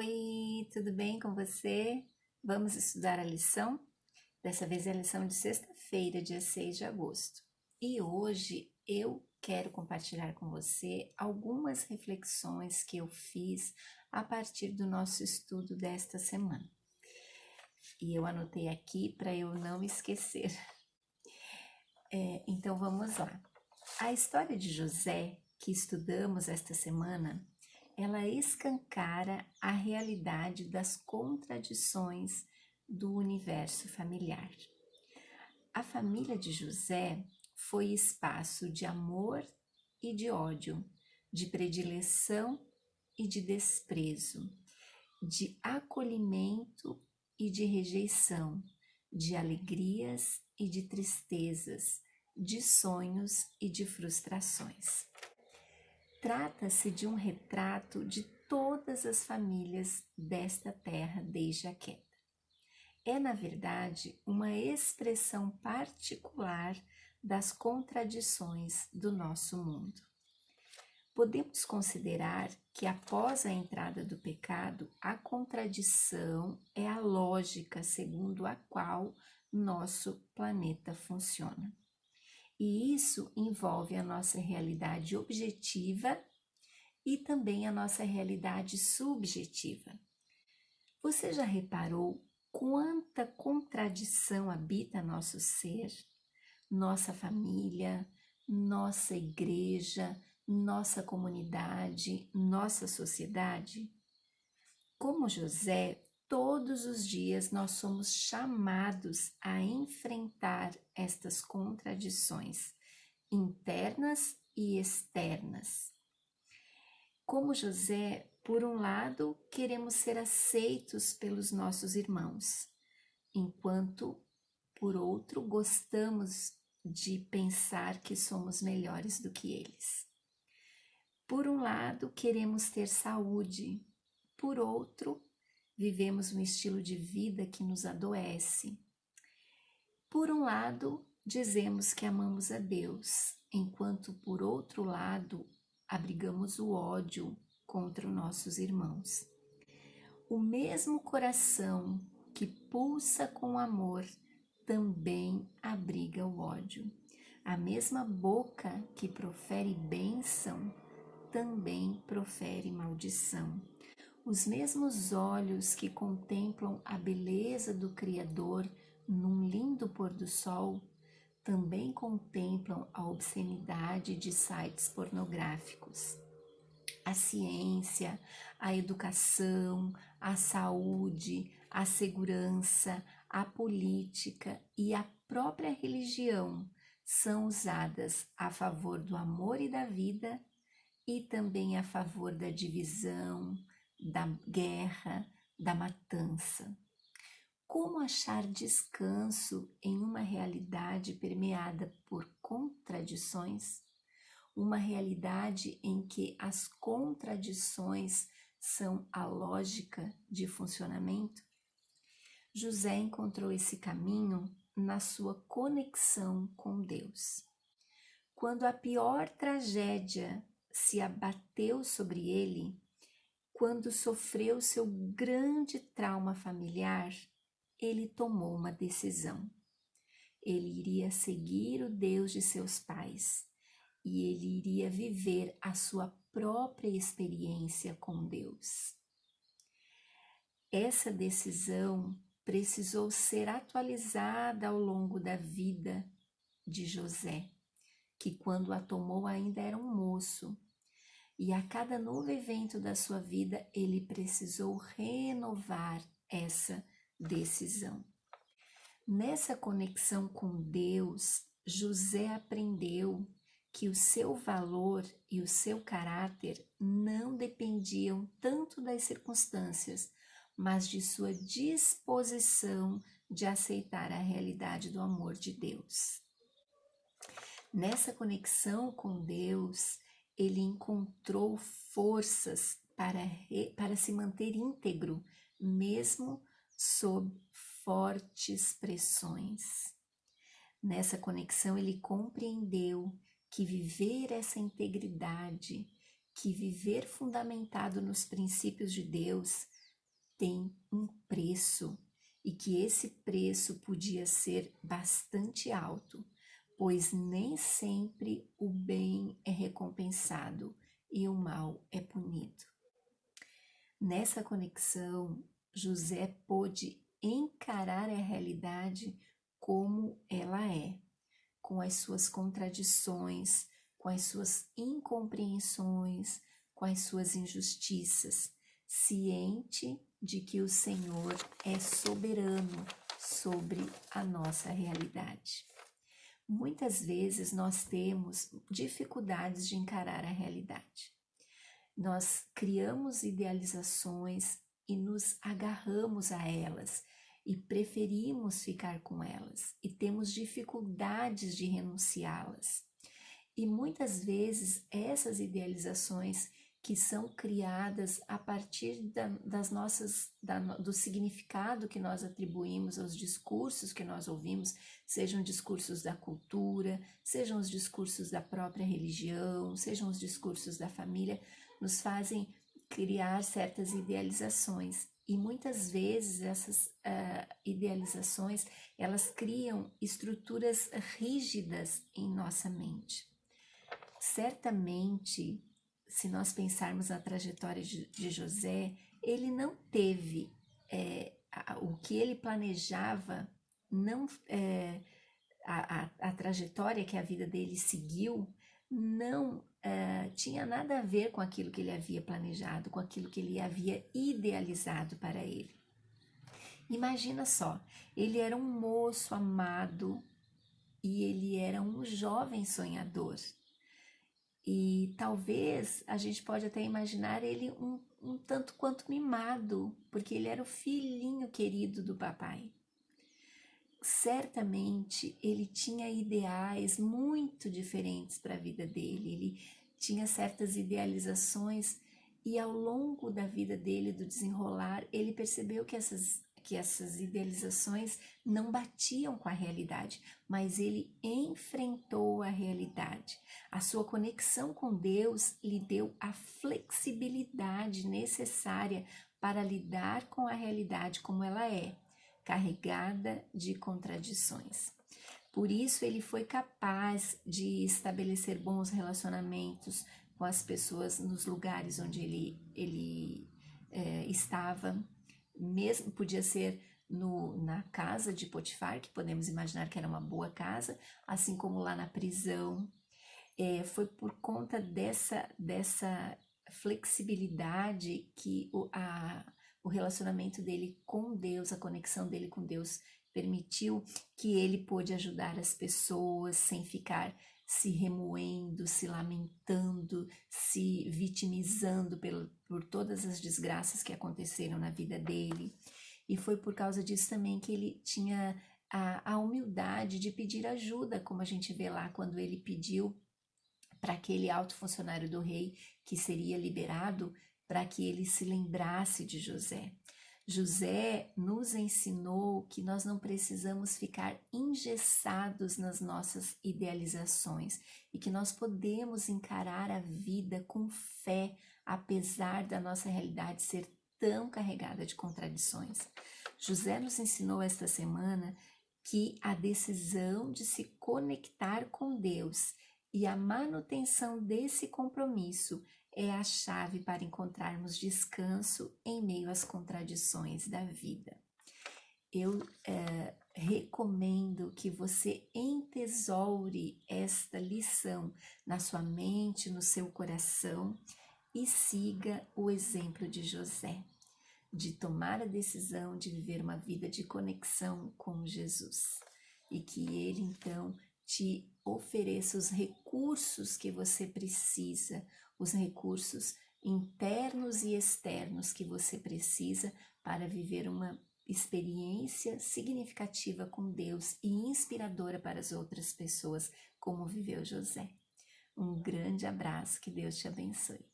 Oi, tudo bem com você? Vamos estudar a lição? Dessa vez é a lição de sexta-feira, dia 6 de agosto. E hoje eu quero compartilhar com você algumas reflexões que eu fiz a partir do nosso estudo desta semana. E eu anotei aqui para eu não esquecer. Então vamos lá. A história de José, que estudamos esta semana, ela escancara a realidade das contradições do universo familiar. A família de José foi espaço de amor e de ódio, de predileção e de desprezo, de acolhimento e de rejeição, de alegrias e de tristezas, de sonhos e de frustrações. Trata-se de um retrato de todas as famílias desta terra desde a queda. É, na verdade, uma expressão particular das contradições do nosso mundo. Podemos considerar que após a entrada do pecado, a contradição é a lógica segundo a qual nosso planeta funciona. E isso envolve a nossa realidade objetiva e também a nossa realidade subjetiva. Você já reparou quanta contradição habita nosso ser, nossa família, nossa igreja, nossa comunidade, nossa sociedade? Como José, todos os dias nós somos chamados a enfrentar estas contradições internas e externas. Como José, por um lado, queremos ser aceitos pelos nossos irmãos, enquanto, por outro, gostamos de pensar que somos melhores do que eles. Por um lado, queremos ter saúde, por outro, vivemos um estilo de vida que nos adoece. Por um lado, dizemos que amamos a Deus, enquanto por outro lado, abrigamos o ódio contra os nossos irmãos. O mesmo coração que pulsa com amor também abriga o ódio. A mesma boca que profere bênção também profere maldição. Os mesmos olhos que contemplam a beleza do Criador num lindo pôr do sol também contemplam a obscenidade de sites pornográficos. A ciência, a educação, a saúde, a segurança, a política e a própria religião são usadas a favor do amor e da vida e também a favor da divisão, da guerra, da matança. Como achar descanso em uma realidade permeada por contradições? Uma realidade em que as contradições são a lógica de funcionamento? José encontrou esse caminho na sua conexão com Deus. Quando a pior tragédia se abateu sobre ele, quando sofreu seu grande trauma familiar, ele tomou uma decisão. Ele iria seguir o Deus de seus pais e ele iria viver a sua própria experiência com Deus. Essa decisão precisou ser atualizada ao longo da vida de José, que quando a tomou ainda era um moço. E a cada novo evento da sua vida, ele precisou renovar essa decisão. Nessa conexão com Deus, José aprendeu que o seu valor e o seu caráter não dependiam tanto das circunstâncias, mas de sua disposição de aceitar a realidade do amor de Deus. Nessa conexão com Deus, ele encontrou forças para se manter íntegro, mesmo sob fortes pressões. Nessa conexão, ele compreendeu que viver essa integridade, que viver fundamentado nos princípios de Deus, tem um preço e que esse preço podia ser bastante alto, pois nem sempre o bem é recompensado e o mal é punido. Nessa conexão, José pôde encarar a realidade como ela é, com as suas contradições, com as suas incompreensões, com as suas injustiças, ciente de que o Senhor é soberano sobre a nossa realidade. Muitas vezes nós temos dificuldades de encarar a realidade. Nós criamos idealizações e nos agarramos a elas e preferimos ficar com elas e temos dificuldades de renunciá-las. E muitas vezes essas idealizações que são criadas a partir do significado que nós atribuímos aos discursos que nós ouvimos, sejam discursos da cultura, sejam os discursos da própria religião, sejam os discursos da família, nos fazem criar certas idealizações. E muitas vezes essas idealizações, elas criam estruturas rígidas em nossa mente. Certamente, se nós pensarmos na trajetória de José, ele não teve o que ele planejava, não a trajetória que a vida dele seguiu, não tinha nada a ver com aquilo que ele havia planejado, com aquilo que ele havia idealizado para ele. Imagina só, ele era um moço amado e ele era um jovem sonhador. E talvez a gente pode até imaginar ele um tanto quanto mimado, porque ele era o filhinho querido do papai. Certamente ele tinha ideais muito diferentes para a vida dele, ele tinha certas idealizações e ao longo da vida dele, do desenrolar, ele percebeu que essas idealizações não batiam com a realidade, mas ele enfrentou a realidade. A sua conexão com Deus lhe deu a flexibilidade necessária para lidar com a realidade como ela é, carregada de contradições. Por isso ele foi capaz de estabelecer bons relacionamentos com as pessoas nos lugares onde ele estava. Mesmo podia ser na casa de Potifar, que podemos imaginar que era uma boa casa, assim como lá na prisão. Foi por conta dessa flexibilidade que o relacionamento dele com Deus, a conexão dele com Deus, permitiu que ele pôde ajudar as pessoas sem ficar se remoendo, se lamentando, se vitimizando por todas as desgraças que aconteceram na vida dele. E foi por causa disso também que ele tinha a humildade de pedir ajuda, como a gente vê lá quando ele pediu para aquele alto funcionário do rei que seria liberado, para que ele se lembrasse de José. José nos ensinou que nós não precisamos ficar engessados nas nossas idealizações e que nós podemos encarar a vida com fé, apesar da nossa realidade ser tão carregada de contradições. José nos ensinou esta semana que a decisão de se conectar com Deus e a manutenção desse compromisso é a chave para encontrarmos descanso em meio às contradições da vida. Eu recomendo que você entesoure esta lição na sua mente, no seu coração e siga o exemplo de José, de tomar a decisão de viver uma vida de conexão com Jesus e que ele então te ofereça os recursos que você precisa, os recursos internos e externos que você precisa para viver uma experiência significativa com Deus e inspiradora para as outras pessoas, como viveu José. Um grande abraço, que Deus te abençoe.